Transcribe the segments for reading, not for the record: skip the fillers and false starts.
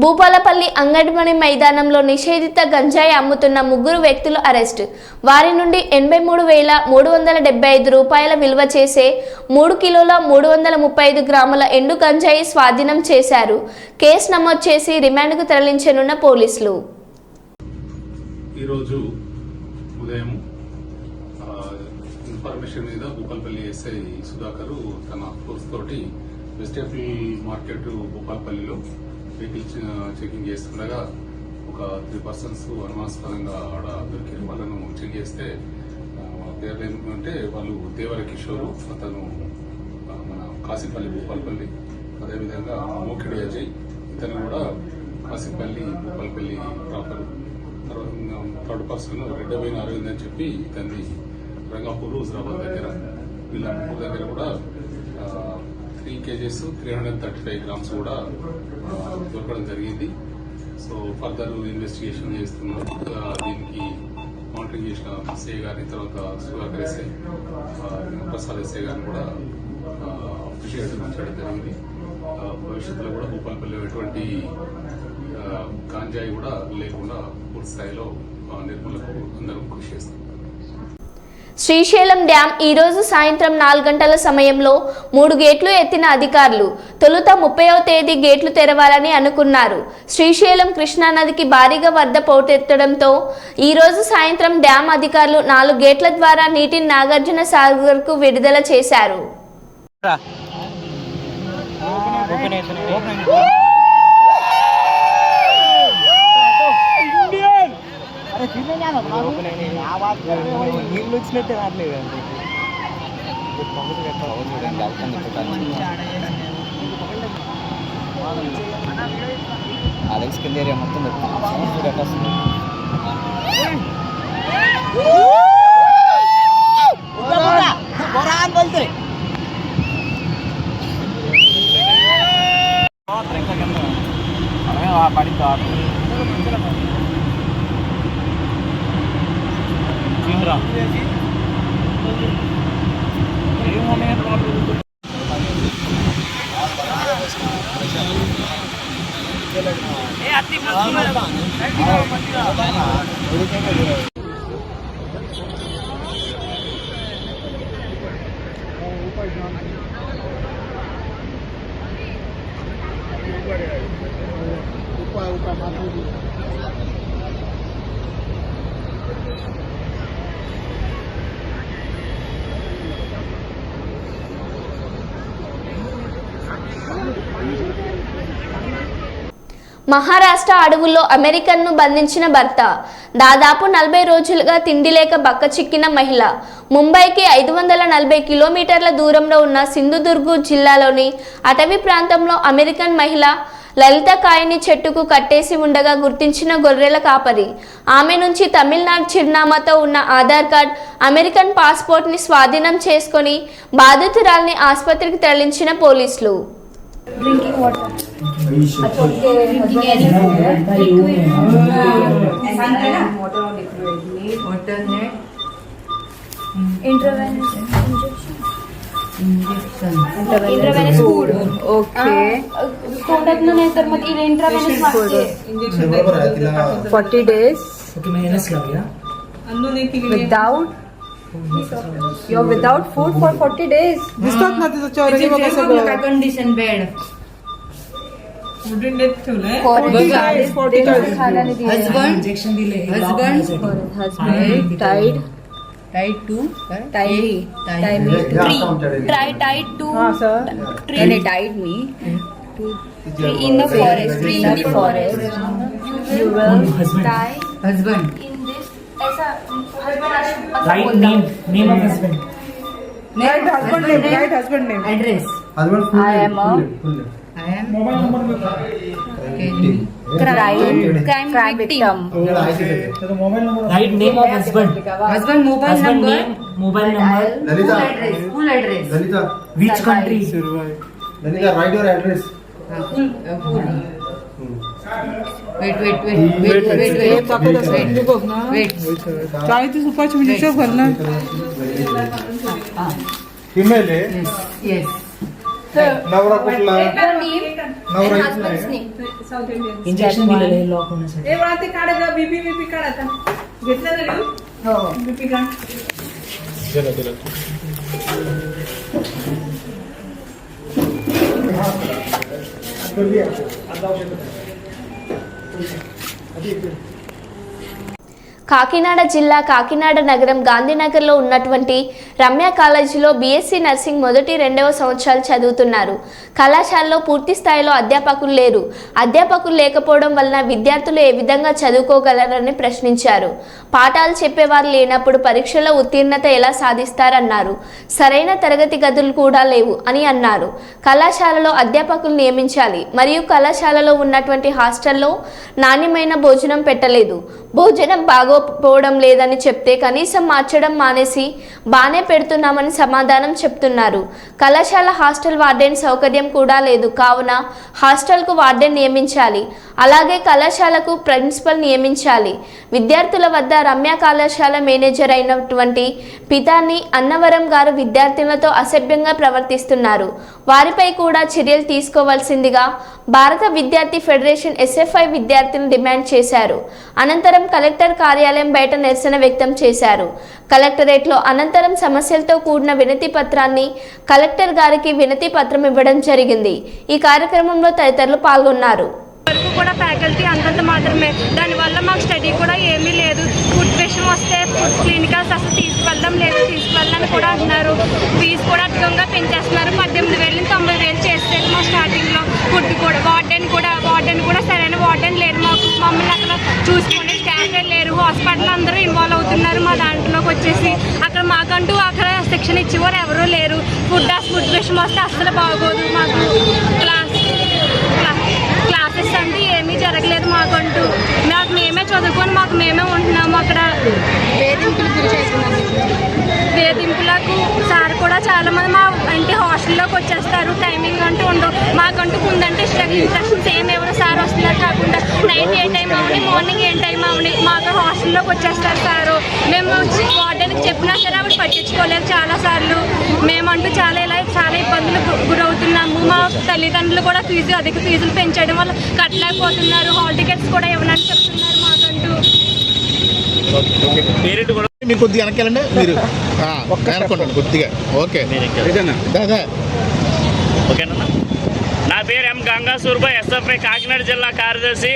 భూపాలపల్లి అంగన్వాడీ మైదానంలో నిషేధిత గంజాయి అమ్ముతున్న 3 వ్యక్తులు అరెస్ట్. వారి నుండి 83,375 రూపాయల విలువ చేసే 3 కిలోల 335 గ్రాముల ఎండు గంజాయి స్వాధీనం చేశారు. కేసు నమోదు చేసి రిమాండ్కు తరలించనున్న పోలీసులు. ఈరోజు ఉదయం ఇన్ఫర్మేషన్ మీద భూపాలపల్లి ఎస్ఐ సుధాకర్ తన ఫోర్స్ తోటి వెజిటేబుల్ మార్కెట్ భూపాలపల్లిలో వెహికల్స్ చెకింగ్ చేస్తుండగా ఒక 3 persons అనుమానాస్పదంగా ఆడ దొరికారు. వాళ్ళను చెక్ చేస్తే ఏంటంటే వాళ్ళు దేవర కిషోరు, అతను మన కాసిపల్లి భూపాలపల్లి, అదేవిధంగా మోకిడి అజయ్, ఇతను కూడా Kasipalli Bhupalpalli proper. Third person Reddabaina Arvind అని చెప్పి ఇతన్ని రంగాపూర్ హుజరాబాద్ దగ్గర, వీళ్ళ ముగ్గురు దగ్గర కూడా 3 kgs 335 grams కూడా దొరకడం జరిగింది. సో ఫర్దర్ ఇన్వెస్టిగేషన్ చేస్తున్నాం. దీనికి మానిటరింగ్ చేసిన ఎస్ఐ గారిని, తర్వాత సుధాకర్ ఎస్ఐ, ప్రసాద్ ఎస్ఐ గారిని కూడా అప్రిషియేట్ చేయడం జరిగింది. భవిష్యత్తులో కూడా భూపాలపల్లిలో ఎటువంటి గాంజాయి కూడా లేకుండా పూర్తి స్థాయిలో నిర్మూలనకు అందరం కృషి చేస్తాం. శ్రీశైలం డ్యాం ఈరోజు సాయంత్రం 4 గంటల సమయంలో 3 గేట్లు ఎత్తిన అధికారులు తొలుత 30వ తేదీ గేట్లు తెరవాలని అనుకున్నారు. శ్రీశైలం కృష్ణానదికి భారీగా వరద పోటెత్తడంతో ఈరోజు సాయంత్రం డ్యాం అధికారులు 4 గేట్ల ద్వారా నీటిని నాగార్జున సాగర్కు విడుదల చేశారు. నీళ్ళు వచ్చినట్టే రావట్లేదు. అలెక్స్ కింద ఏరియా మొత్తం పడింది. మహారాష్ట్ర అడవుల్లో అమెరికన్ను బంధించిన భర్త. దాదాపు 40 రోజులుగా తిండి లేక బక్కచిక్కిన మహిళ. ముంబైకి 540 కిలోమీటర్ల దూరంలో ఉన్న సింధుదుర్గ్ జిల్లాలోని అటవీ ప్రాంతంలో అమెరికన్ మహిళ లలిత కాయని చెట్టుకు కట్టేసి ఉండగా గుర్తించిన గొర్రెల కాపరి ఆమె నుంచి తమిళనాడు చిరునామాతో ఉన్న ఆధార్ కార్డ్, అమెరికన్ పాస్పోర్ట్ని స్వాధీనం చేసుకొని బాధితురాల్ని ఆసుపత్రికి తరలించిన పోలీసులు. Drinking water. Intravenous food. Okay. Product no nahi sir, mat intravenous food. 40 days. Okay, मैं एनएस लग गया. Without. You're without food for 40 days. दिसतात ना तिचं चौरंगी बघा सगळं. कंडिशन बेड वुडन डेथ ठेवलंय. 40 days. 40 days खाना नहीं दिया. हस्बैंड इंजेक्शन दिले. Husband Tied. Tied to Tied to. हाँ sir. Tied me In the forest. You will die husband in this. ऐसा Right name of husband. Right husband name. Address I am a I am crime victim. Right name of husband. Husband mobile Husband number name, mobile number. Full address Which country? Lalita, write your address. Full weight चाळीस रुपयाची म्हणजे शोभ भरणार. Female है. Yes नवरा south Indian injection दिलेलं आहे lock होण्यासाठी. ए वळा ते काढ ग बीपी काढ आता घेतलं ना लिहून हो बीपी काढ కాకినాడ జిల్లా కాకినాడ నగరం గాంధీనగర్లో ఉన్నటువంటి రమ్య కాలేజీలో బీఎస్సీ నర్సింగ్ మొదటి 2వ సంవత్సరాలు చదువుతున్నారు. కళాశాలలో పూర్తి స్థాయిలో అధ్యాపకులు లేరు. అధ్యాపకులు లేకపోవడం వలన విద్యార్థులు ఏ విధంగా చదువుకోగలరని ప్రశ్నించారు. పాఠాలు చెప్పేవారు లేనప్పుడు పరీక్షలో ఉత్తీర్ణత ఎలా సాధిస్తారన్నారు. సరైన తరగతి గదులు కూడా లేవు అని అన్నారు. కళాశాలలో అధ్యాపకులు నియమించాలి మరియు కళాశాలలో ఉన్నటువంటి హాస్టల్లో నాణ్యమైన భోజనం పెట్టలేదు. భోజనం బాగోపోవడం లేదని చెప్తే కనీసం మార్చడం మానేసి బానే పెడుతున్నామని సమాధానం చెప్తున్నారు. కళాశాల హాస్టల్ వార్డెన్ సౌకర్యం కూడా లేదు. కావున హాస్టల్కు వార్డెన్ నియమించాలి. అలాగే కళాశాలకు ప్రిన్సిపల్ నియమించాలి. విద్యార్థుల వద్ద రమ్య కళాశాల మేనేజర్ అయినటువంటి పితాని అన్నవరం గారు విద్యార్థులతో అసభ్యంగా ప్రవర్తిస్తున్నారు. వారిపై కూడా చర్యలు తీసుకోవాల్సిందిగా భారత విద్యార్థి ఫెడరేషన్ SFI విద్యార్థులను డిమాండ్ చేశారు. అనంతరం కలెక్టర్ కార్యాలయం బయట నిరసన వ్యక్తం చేశారు. కలెక్టరేట్లో అనంతరం సమస్యలతో కూడిన వినతి పత్రాన్ని కలెక్టర్ గారికి వినతి పత్రం ఇవ్వడం జరిగింది. ఈ కార్యక్రమంలో తదితరులు పాల్గొన్నారు. వరకు కూడా ఫ్యాకల్టీ అంతంత మాత్రమే. దానివల్ల మాకు స్టడీ కూడా ఏమీ లేదు. ఫుడ్ విషయం వస్తే ఫుడ్ క్లినికల్స్ అసలు తీసుకువెళ్ళని కూడా అంటున్నారు. ఫీజు కూడా అధికంగా పెంచేస్తున్నారు. 18,000 నుంచి 90,000 చేస్తారు మా స్టార్టింగ్లో. ఫుడ్ కూడా వార్డెన్ కూడా సరైన వార్డెన్ లేరు. మమ్మల్ని అక్కడ చూసుకునే స్టాఫే లేరు. హాస్పిటల్ అందరూ ఇన్వాల్వ్ అవుతున్నారు మా దాంట్లోకి వచ్చేసి. అక్కడ మాకంటూ అక్కడ శిక్షణ ఇచ్చేవారు ఎవరూ లేరు. ఫుడ్ విషయం వస్తే అస్సలు బాగోదు. మాకు క్లాసెస్ అంటే ఏమీ జరగలేదు మాకంటూ. మేమే చదువుకొని మేమే ఉంటున్నాము. అక్కడ వేధింపులకు సార్ కూడా చాలామంది మా ఇంటి హాస్టల్లోకి వచ్చేస్తారు. టైమింగ్ అంటూ ఉండవు. మాకంటూ ముందంటే ఇన్స్ట్రక్షన్స్ ఏమి ఎవరు సార్ వస్తున్నారు కాకుండా నైట్ ఏ టైం అవని మార్నింగ్ ఏ టైం అవని మాకు హాస్టల్లోకి వచ్చేస్తారు సారు. మేము వార్డెన్కి చెప్పినా సరే ఆవిడ పట్టించుకోలేదు చాలాసార్లు. మేమంటూ చాలా ఇబ్బందులు గురవుతున్నాము. మా తల్లిదండ్రులు కూడా అధిక ఫీజులు పెంచడం వల్ల కట్టలేకపోతున్నారు. హాల్ టికెట్స్ కూడా ఇవ్వనని చెప్తున్నారు మాకంటూ. మీరు కొద్దిగా వెనకాలండి. మీరు అనుకుంటాను కొద్దిగా. ఓకే ఓకేనా. నా పేరు ఎం గంగా సూర్బా, SFI కాకినాడ జిల్లా కార్యదర్శి.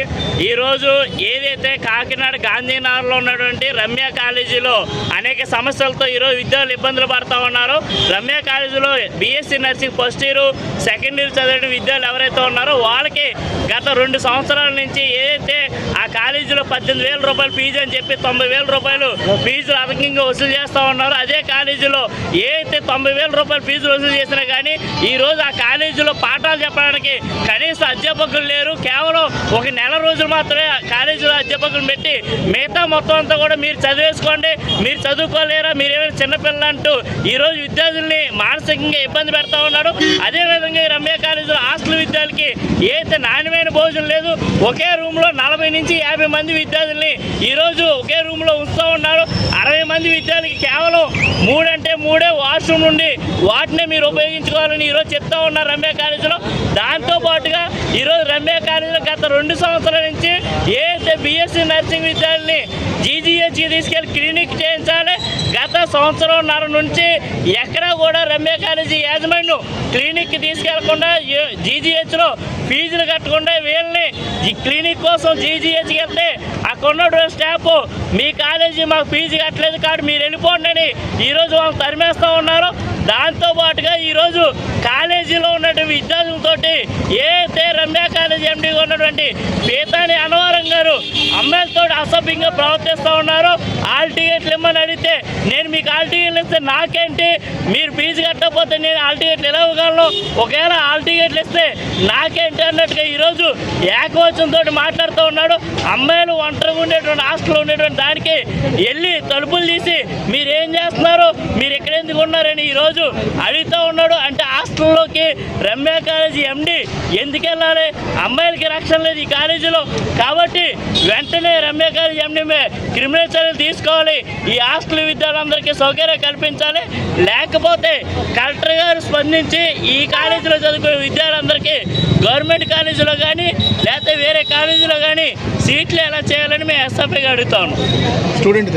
ఈరోజు ఏదైతే కాకినాడ గాంధీనగర్లో ఉన్నటువంటి రమ్య కాలేజీలో అనేక సమస్యలతో ఈరోజు విద్యార్థులు ఇబ్బందులు పడుతూ ఉన్నారు. రమ్య కాలేజీలో BSc nursing first year second year చదివిన విద్యార్థులు ఎవరైతే ఉన్నారో వాళ్ళకి గత 2 సంవత్సరాల నుంచి ఏదైతే ఆ కాలేజీలో 18,000 రూపాయలు ఫీజు అని చెప్పి 90,000 రూపాయలు ఫీజులు అధికంగా వసూలు చేస్తూ ఉన్నారు. అదే కాలేజీలో ఏదైతే 90,000 రూపాయలు ఫీజులు వసూలు చేసినా కానీ ఈరోజు ఆ కాలేజీలో పాఠాలు చెప్పడానికి కనీసం అధ్యాపకులు లేరు. కేవలం ఒక నెల రోజులు మాత్రమే కాలేజీలో అధ్యాపకులు పెట్టి మిగతా మొత్తం అంతా కూడా మీరు చదివేసుకోండి, మీరు చదువుకోలేరా, మీరేమైనా చిన్నపిల్లలు అంటూ ఈరోజు విద్యార్థుల్ని మానసికంగా ఇబ్బంది పెడతా ఉన్నారు. అదేవిధంగా ఈ రమ్య కాలేజీలో హాస్టల్ విద్యార్థులకి ఏదైతే నాణ్యమైన భోజనం లేదు. ఒకే రూమ్లో 40 నుంచి 50 మంది విద్యార్థుల్ని ఈరోజు ఒకే రూమ్లో ఉంచుతూ ఉన్నారు. 60 మంది విద్యార్థులకి కేవలం 3 అంటే 3 వాష్రూమ్ నుండి వాటినే మీరు ఉపయోగించుకోవాలని ఈరోజు చెప్తా ఉన్నారు రమ్య కాలేజీలో. దాంతోపాటుగా ఈరోజు రమ్య కాలేజీలో గత 2 సంవత్సరాల నుంచి ఏదైతే బీఎస్సీ నర్సింగ్ విద్యార్థుల్ని జీజీహెచ్కి తీసుకెళ్లి క్లినిక్ చేయించాలి. గత 1.5 సంవత్సరం నుంచి ఎక్కడా కూడా రమ్య కాలేజీ యాజమాన్యం క్లినిక్కి తీసుకెళ్లకుండా జీజీహెచ్లో ఫీజులు కట్టకుండా వీళ్ళని ఈ క్లినిక్ కోసం జీజీహెచ్కి వెళ్తే అక్కడ ఉన్నటువంటి స్టాఫ్ మీ కాలేజీ మాకు ఫీజు కట్టలేదు కాదు మీరు వెళ్ళిపోండి అని ఈరోజు వాళ్ళు తరిమేస్తూ ఉన్నారు. దాంతోపాటుగా ఈరోజు కాలేజీలో ఉన్నటువంటి విద్యార్థులతోటి ఏదైతే రమ్య కాలేజీ ఎండీగా ఉన్నటువంటి పీతాని అన్నవరం గారు అమ్మాయిలతో అసభ్యంగా ప్రవర్తిస్తూ ఉన్నారు. హాల్ టికెట్లు ఇమ్మని అడిగితే నేను మీకు హాల్ టికెట్లు ఇస్తే నాకేంటి, మీరు ఫీజు కట్టకపోతే నేను హాల్ టికెట్లు ఎలా ఇవ్వగలను, ఒకవేళ హాల్ టికెట్లు ఇస్తే నాకేంటి అన్నట్టుగా ఈరోజు ఏకవచనంతో మాట్లాడుతూ ఉన్నాడు. అమ్మాయిలు ఒంటరిగా ఉండేటువంటి హాస్టల్లో ఉండేటువంటి దానికి వెళ్ళి తలుపులు తీసి మీరేం చేస్తున్నారు, మీరు ఎక్కడ ఎందుకు ఉన్నారని ఈరోజు అడుగుతూ ఉన్నాడు. అంటే హాస్టల్లోకి రమ్య కాలేజీ ఎండి ఎందుకు వెళ్ళాలి? అమ్మాయిలకి రక్షణ లేదు ఈ కాలేజీలో. కాబట్టి వెంటనే రమ్య కాలేజ్ ఎండి క్రిమినల్ చర్యలు తీసుకోవాలి. ఈ హాస్టల్ విద్యార్థులందరికీ సౌకర్యం కల్పించాలి. లేకపోతే కలెక్టర్ గారు స్పందించి ఈ కాలేజీలో చదువుకునే విద్యార్థులందరికీ గవర్నమెంట్ కాలేజీలో కానీ లేకపోతే వేరే కాలేజీలో కానీ సీట్లు ఎలా చేయాలని మేము ఎస్ఎఫ్ఐగా అడుగుతాము. స్టూడెంట్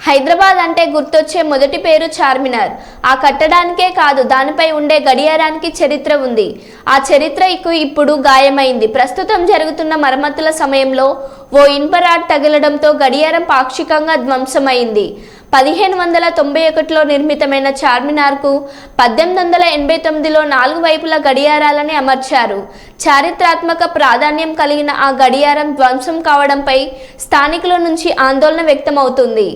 హైదరాబాద్ అంటే గుర్తొచ్చే మొదటి పేరు చార్మినార్. ఆ కట్టడానికే కాదు, దానిపై ఉండే గడియారానికి చరిత్ర ఉంది. ఆ చరిత్రకు ఇప్పుడు గాయమైంది. ప్రస్తుతం జరుగుతున్న మరమ్మతుల సమయంలో ఓ ఇనుపరాడ్ తగలడంతో గడియారం పాక్షికంగా ధ్వంసమైంది. 1591లో నిర్మితమైన చార్మినార్కు 1889లో 4 వైపుల గడియారాలని అమర్చారు. చారిత్రాత్మక ప్రాధాన్యం కలిగిన ఆ గడియారం ధ్వంసం కావడంపై స్థానికుల నుంచి ఆందోళన వ్యక్తమవుతుంది.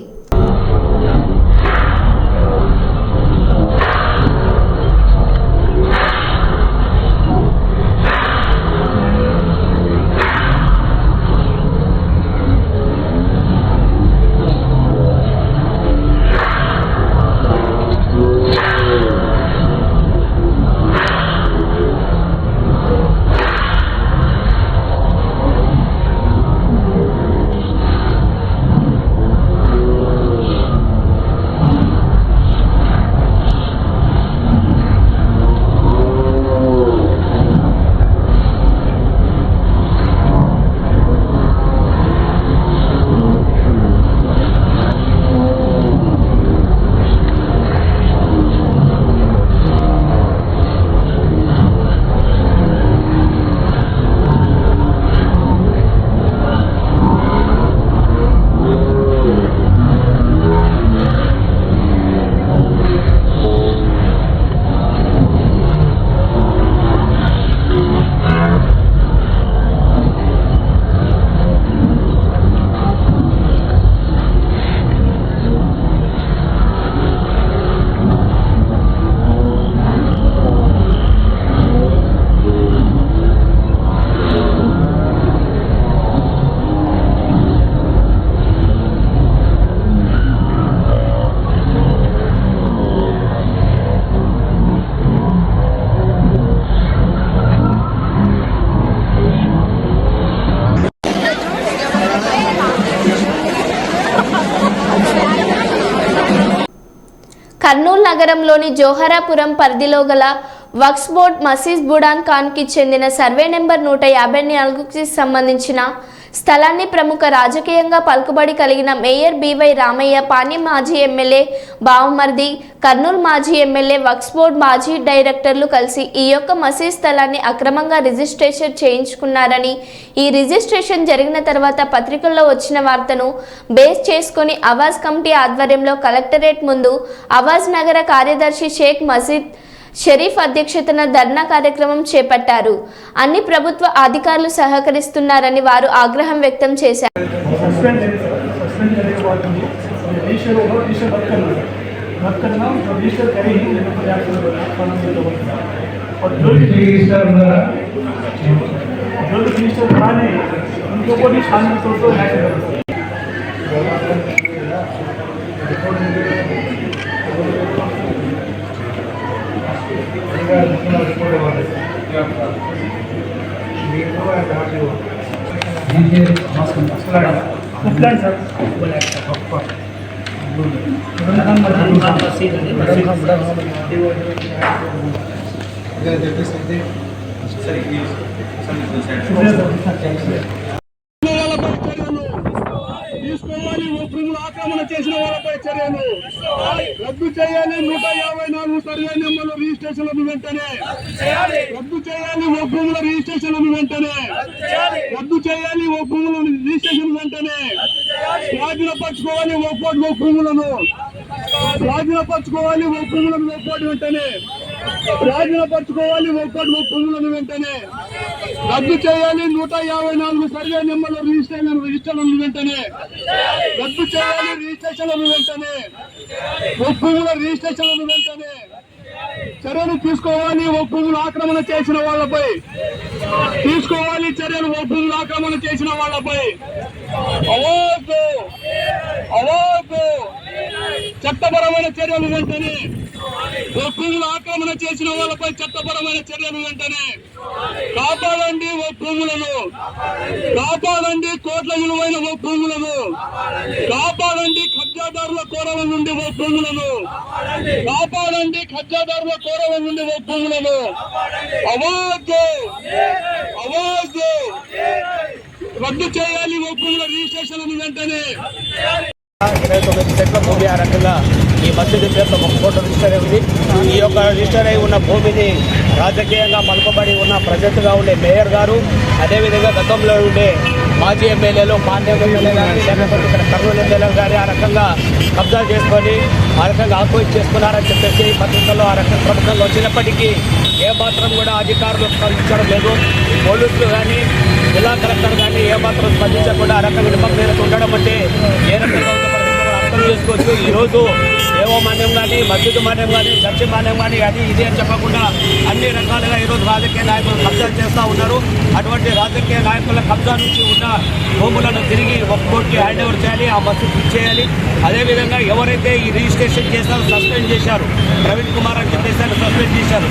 కర్నూలు నగరంలోని జోహరాపురం పరిధిలో గల వక్స్ బోర్డ్ మసీద్ బుడాన్ ఖాన్కి చెందిన సర్వే నెంబర్ 154కి సంబంధించిన స్థలాన్ని ప్రముఖ రాజకీయంగా పలుకుబడి కలిగిన మేయర్ బివై రామయ్య, పాణ్యం మాజీ ఎమ్మెల్యే బావమర్ది, కర్నూలు మాజీ ఎమ్మెల్యే, వక్స్ బోర్డ్ మాజీ డైరెక్టర్లు కలిసి ఈ యొక్క మసీద్ స్థలాన్ని అక్రమంగా రిజిస్ట్రేషన్ చేయించుకున్నారని, ఈ రిజిస్ట్రేషన్ జరిగిన తర్వాత పత్రికల్లో వచ్చిన వార్తను బేస్ చేసుకొని అవాజ్ కమిటీ ఆధ్వర్యంలో కలెక్టరేట్ ముందు అవాజ్ నగర కార్యదర్శి షేక్ మజీద్ షరీఫ్ అధ్యక్షతన ధర్నా కార్యక్రమం చేపట్టారు. అన్ని ప్రభుత్వ అధికారులు సహకరిస్తున్నారని వారు ఆగ్రహం వ్యక్తం చేశారు. తీసుకోవాలి. భూములు ఆక్రమణ చేసిన వాళ్ళపై చర్యలు రద్దు చేయాలి. 154 సర్వే నెంబర్ల రిజిస్ట్రేషన్లను వెంటనే రద్దు చేయాలి. భూముల రిజిస్ట్రేషన్లను వెంటనే రద్దు చేయాలి. భూముల రిజిస్ట్రేషన్ వెంటనే స్వాధీనపరచుకోవాలి. భూములను స్వాధీనపరచుకోవాలి. భూములను వెంటనే స్వాధీనపరచుకోవాలి. భూములను వెంటనే రద్దు చేయాలి. 154 సర్వే నెంబర్ల రిజిస్ట్రేషన్లను వెంటనే రద్దు చేయాలి. రిజిస్ట్రేషన్లను వెంటనే భూముల రిజిస్ట్రేషన్లను వెంటనే చర్యలు తీసుకోవాలి. భూములు ఆక్రమణ చేసిన వాళ్ళపై తీసుకోవాలి చర్యలు. భూములు ఆక్రమణ చేసిన వాళ్ళపై అవార్డు చట్టపరమైన చర్యలు వెంటనే భూముల ఆక్రమణ చేసిన వాళ్ళపై చట్టపరమైన చర్యలు వెంటనే కాపాడండి భూములను, కాపాడండి కోట్ల విలువైన భూములను, కాపాడండి కబ్జాదారుల కోరల నుండి భూములను, కాపాడండి కబ్జాదారుల కోరల నుండి భూములను. అవాజ్ అవాజ్ రద్దు చేయాలి భూముల రిజిస్ట్రేషన్ వెంటనే. 29 సెంట్ల భూమి ఆ రకంగా ఈ మసీదు పేరుతో ఒక కోట రిజిస్టర్ ఉంది. ఈ యొక్క రిజిస్టర్ అయి ఉన్న భూమిని రాజకీయంగా మలుపబడి ఉన్న ప్రజెంట్గా ఉండే మేయర్ గారు, అదేవిధంగా గతంలో ఉండే మాజీ ఎమ్మెల్యేలు, పాండ్యం ఎమ్మెల్యే గారు, ఇక్కడ కర్నూలు ఎమ్మెల్యే గారు ఆ రకంగా కబ్జా చేసుకొని ఆ రకంగా ఆక్యుపై చేసుకున్నారని చెప్పేసి పత్రికల్లో ఆ రకంగా ప్రభుత్వంలో వచ్చినప్పటికీ ఏమాత్రం కూడా అధికారులు స్పందించడం లేదు. పోలీసులు కానీ, జిల్లా కలెక్టర్ కానీ ఏమాత్రం స్పందించకుండా ఆ రకంగా నిమగ్నత ఉండడం అంటే ఏ రకంగా అర్థం చేసుకోవచ్చు. ఈరోజు దేవమాన్యం కానీ, మస్జిద్ మాన్యం కానీ, చర్చి మాన్యం కానీ అది ఇది అని చెప్పకుండా అన్ని రకాలుగా ఈరోజు రాజకీయ నాయకులు కబ్జాలు చేస్తూ ఉన్నారు. అటువంటి రాజకీయ నాయకుల కబ్జా నుంచి ఉన్న భూములను తిరిగి ఒక్కోటికి హ్యాండ్ ఓవర్ చేయాలి, ఆ మసీద్ ఇచ్చేయాలి. అదేవిధంగా ఎవరైతే ఈ రిజిస్ట్రేషన్ చేశారో సస్పెండ్ చేశారు, ప్రవీణ్ కుమార్ అని చెప్పేసి సస్పెండ్ చేశారు.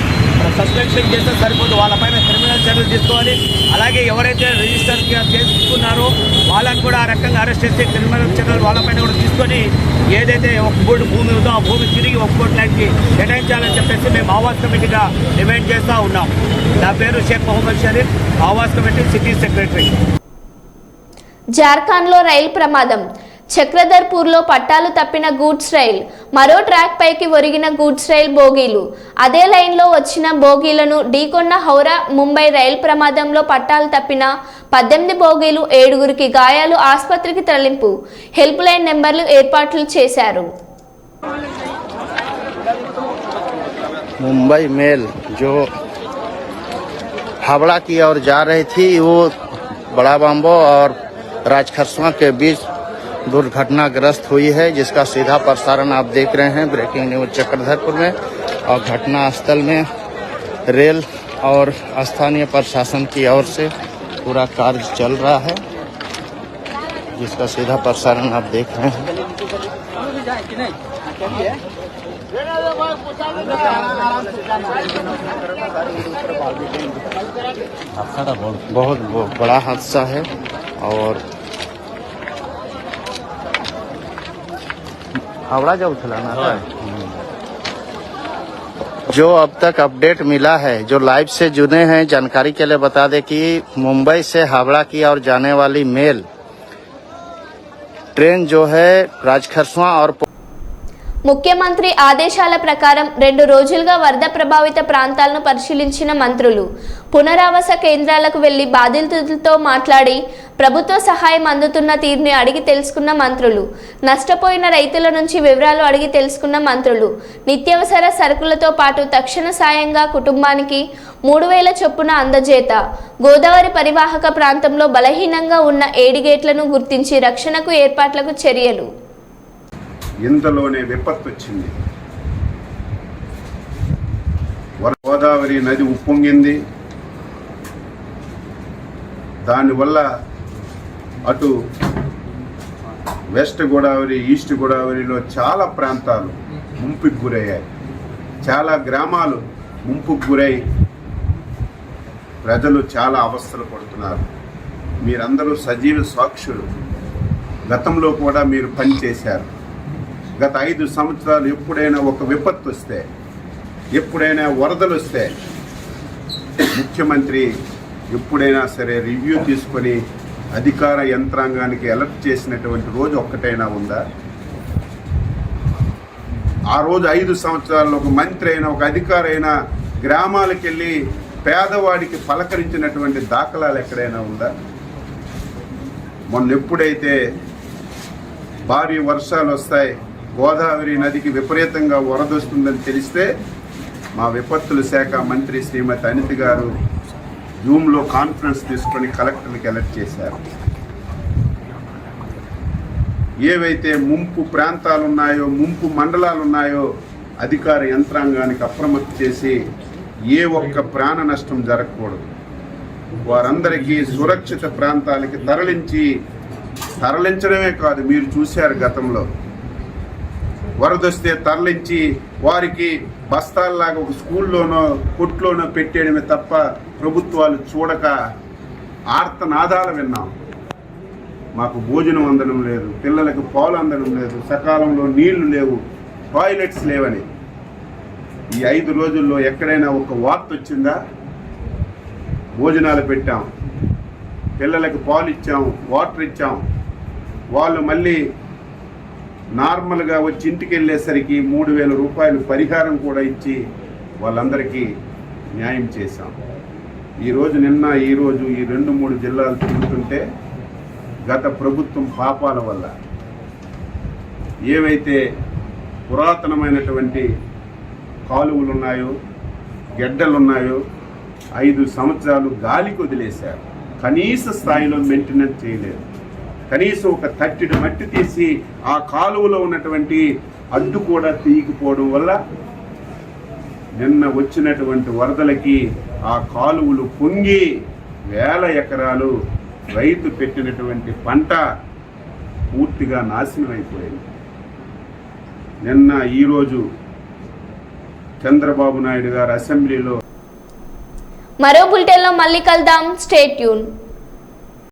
సస్పెన్షన్ చేస్తే సరిపోదు, వాళ్ళపైన క్రిమినల్ చర్యలు తీసుకోవాలి. అలాగే ఎవరైతే రిజిస్టర్ చేసుకున్నారో వాళ్ళని కూడా ఆ రకంగా అరెస్ట్ చేసి క్రిమినల్ చర్యలు వాళ్ళపైన కూడా తీసుకొని ఏదైతే ఒక భూమి ఉందో ఆ భూమి తిరిగి ఒక కోటి ల్యాండ్కి కేటాయించాలని చెప్పేసి మేము ఆవాస్ కమిటీగా డిమాండ్ చేస్తూ ఉన్నాం. నా పేరు Sheikh Mohammed Sharif, Awas committee city secretary. జార్ఖండ్లో రైలు ప్రమాదం. చక్రధర్పూర్లో పట్టాలు తప్పిన గూడ్స్ రైల్, మరో ట్రాక్ పైకి ఒరిగిన గూడ్స్ రైల్ బోగీలు. అదే లైన్లో వచ్చిన బోగీలను ఢీకొన్న హౌరా ముంబై రైలు ప్రమాదంలో పట్టాలు తప్పిన 18 బోగీలు, 7గురికి గాయాలు, ఆసుపత్రికి తరలింపు. హెల్ప్ లైన్ నెంబర్లు ఏర్పాట్లు చేశారు. मुंबई मेल जो हावड़ा की ओर जा रही थी, वो बड़ा बाम्बो और राजखरसवा के बीच दुर्घटनाग्रस्त हुई है, जिसका सीधा प्रसारण आप देख रहे हैं ब्रेकिंग न्यूज चक्रधरपुर में। और घटना स्थल में रेल और स्थानीय प्रशासन की ओर से पूरा कार्य चल रहा है, जिसका सीधा प्रसारण आप देख रहे हैं। बहुत बड़ा हादसा है और हावड़ा जब चलाना है। जो अब तक अपडेट मिला है, जो लाइव से जुड़े हैं, जानकारी के लिए बता दें कि मुंबई से हावड़ा की ओर जाने वाली मेल ट्रेन जो है राजखरसवा और ముఖ్యమంత్రి ఆదేశాల ప్రకారం 2 రోజులుగా వరద ప్రభావిత ప్రాంతాలను పరిశీలించిన మంత్రులు పునరావాస కేంద్రాలకు వెళ్లి బాధితులతో మాట్లాడి ప్రభుత్వ సహాయం అందుతున్న తీరుని అడిగి తెలుసుకున్న మంత్రులు, నష్టపోయిన రైతుల నుంచి వివరాలు అడిగి తెలుసుకున్న మంత్రులు, నిత్యావసర సరుకులతో పాటు తక్షణ సాయంగా కుటుంబానికి 3000 చొప్పున అందజేత, గోదావరి పరివాహక ప్రాంతంలో బలహీనంగా ఉన్న 7 గేట్లను గుర్తించి రక్షణకు ఏర్పాట్లకు చర్యలు. ఇంతలోనే విపత్తు వచ్చింది. గోదావరి నది ఉప్పొంగింది. దానివల్ల అటు వెస్ట్ గోదావరి, ఈస్ట్ గోదావరిలో చాలా ప్రాంతాలు ముంపుకు గురయ్యాయి. చాలా గ్రామాలు ముంపుకు గురై ప్రజలు చాలా అవస్థలు పడుతున్నారు. మీరందరూ సజీవ సాక్షులు. గతంలో కూడా మీరు పనిచేశారు. గత 5 సంవత్సరాలు ఎప్పుడైనా ఒక విపత్తు వస్తే, ఎప్పుడైనా వరదలు వస్తే ముఖ్యమంత్రి ఎప్పుడైనా సరే రివ్యూ తీసుకొని అధికార యంత్రాంగానికి అలర్ట్ చేసినటువంటి రోజు ఒక్కటైనా ఉందా? ఆ రోజు 5 సంవత్సరాల్లో ఒక మంత్రి అయినా, ఒక అధికారి అయినా గ్రామాలకు వెళ్ళి పేదవాడికి పలకరించినటువంటి దాఖలాలు ఎక్కడైనా ఉందా? మొన్న ఎప్పుడైతే భారీ వర్షాలు వస్తాయి, గోదావరి నదికి విపరీతంగా వరదొస్తుందని తెలిస్తే మా విపత్తుల శాఖ మంత్రి శ్రీమతి అనిత గారు జూమ్లో కాన్ఫరెన్స్ తీసుకొని కలెక్టర్కి అలర్ట్ చేశారు. ఏవైతే ముంపు ప్రాంతాలు ఉన్నాయో, ముంపు మండలాలు ఉన్నాయో అధికార యంత్రాంగానికి అప్రమత్తం చేసి ఏ ఒక్క ప్రాణ నష్టం జరగకూడదు, వారందరికీ సురక్షిత ప్రాంతాలకి తరలించడమే కాదు, మీరు చూశారు గతంలో వరదొస్తే తరలించి వారికి బస్తాల్లాగా ఒక స్కూల్లోనో కొట్లోనో పెట్టేయడమే తప్ప ప్రభుత్వాలు చూడక ఆర్తనాదాలు విన్నాం. మాకు భోజనం అందడం లేదు, పిల్లలకు పాలు అందడం లేదు, సకాలంలో నీళ్లు లేవు, టాయిలెట్స్ లేవని. ఈ 5 రోజుల్లో ఎక్కడైనా ఒక వార్త వచ్చిందా? భోజనాలు పెట్టాం, పిల్లలకు పాలు ఇచ్చాం, వాటర్ ఇచ్చాం. వాళ్ళు మళ్ళీ నార్మల్గా వచ్చి ఇంటికి వెళ్ళేసరికి 3,000 రూపాయలు పరిహారం కూడా ఇచ్చి వాళ్ళందరికీ న్యాయం చేశాం. నిన్న ఈరోజు ఈ 2-3 జిల్లాలు తిరుగుతుంటే గత ప్రభుత్వం పాపాల వల్ల ఏవైతే పురాతనమైనటువంటి కాలువలు ఉన్నాయో, గెడ్డలున్నాయో 5 సంవత్సరాలు గాలికి వదిలేశారు. కనీస స్థాయిలో మెయింటెనెన్స్ చేయలేదు. కనీసం ఒక తట్టెడు మట్టి తీసి ఆ కాలువలో ఉన్నటువంటి అడ్డు కూడా తీయకపోవడం వల్ల నిన్న వచ్చినటువంటి వరదలకి ఆ కాలువలు పొంగి వేల ఎకరాలు రైతు పెట్టినటువంటి పంట పూర్తిగా నాశనం అయిపోయింది. నిన్న ఈరోజు చంద్రబాబు నాయుడు గారు అసెంబ్లీలో మరో బులెటిన్లో మళ్ళీ కలుద్దాం. Stay tune.